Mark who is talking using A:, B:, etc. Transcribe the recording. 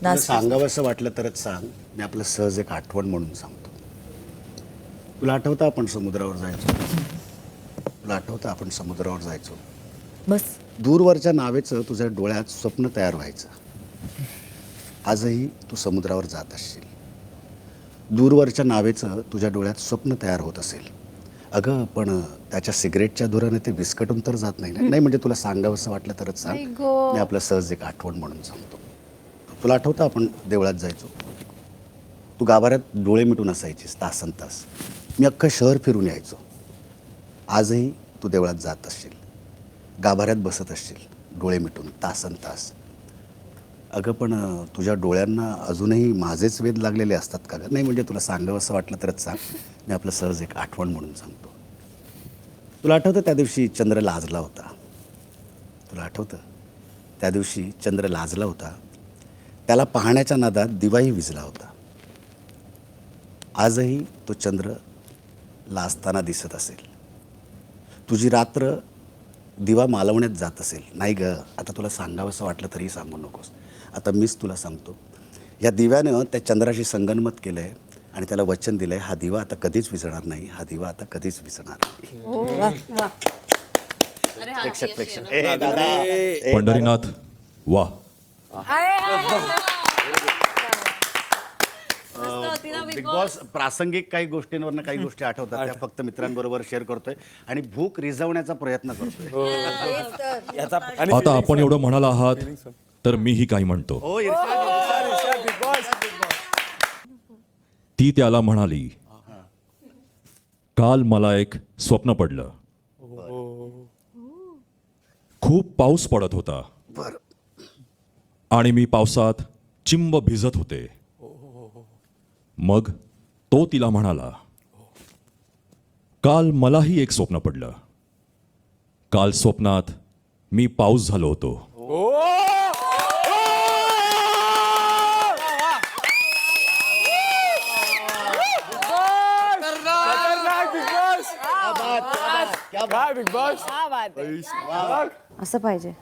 A: तुला सांगावंसं वाटलं तरच सांग. मी आपलं सहज एक आठवण म्हणून सांगतो. तुला आठवतं आपण समुद्रावर जायचो? तुला आठवतं आपण समुद्रावर जायचो?
B: बस
A: दूरवरच्या नावेचं तुझ्या डोळ्यात स्वप्न तयार व्हायचं. आजही तू समुद्रावर जात असशील. दूरवरच्या नावेचं तुझ्या डोळ्यात स्वप्न तयार होत असेल. अगं पण त्याच्या सिगरेटच्या धुराने ते विस्कटून तर जात नाही ना. नाही म्हणजे तुला सांगावंसं वाटलं तरच सांग. मी आपलं सहज एक आठवण म्हणून सांगतो. तुला आठवतं आपण देवळात जायचो? तू गाभाऱ्यात डोळे मिटून असायचीस तासन तास. मी अख्खं शहर फिरून यायचो. आजही तू देवळात जात असशील. गाभाऱ्यात बसत असशील डोळे मिटून तासन तास. अगं पण तुझ्या डोळ्यांना अजूनही माझेच वेध लागलेले असतात का गं? नाही म्हणजे तुला सांगावंसं वाटलं तरच सांग. मी आपलं सहज एक आठवण म्हणून सांगतो. तुला आठवतं त्या दिवशी चंद्र लाजला होता? तुला आठवतं त्या दिवशी चंद्र लाजला होता. त्याला पाहण्याच्या नादात दिवाही विझला होता. आजही तो चंद्र लाजताना दिसत असेल. तुझी रात्र दिवा मालवण्यात जात असेल. नाही ग, आता तुला सांगावंसं वाटलं तरी सांगू नकोस. आता मीच तुला सांगतो. या दिव्यानं त्या चंद्राशी संगनमत केलं आहे आणि त्याला वचन दिलं आहे, हा दिवा आता कधीच विझणार नाही. हा दिवा आता कधीच विझणार नाही. प्रेक्षक ए दादा, ए
C: पंढरीनाथ वा.
A: बिग बॉस प्रासंगिक काही गोष्टींवरनं काही गोष्टी आठवतात त्या फक्त मित्रांबरोबर शेअर करतोय आणि भूक रिझवण्याचा प्रयत्न करतोय.
C: आता आपण एवढं म्हणाला आहात तर मीही काही म्हणतो.
A: हो इरफान.
C: ती त्याला म्हणाली, काल मला एक स्वप्न पडलं. खूप पाऊस पडत होता
A: बरं.
C: आणि मी पावसात चिंब भिजत होते. मग तो तिला म्हणाला, काल मलाही एक स्वप्न पडलं. काल स्वप्नात मी पाऊस झालो होतो.
B: असं पाहिजे.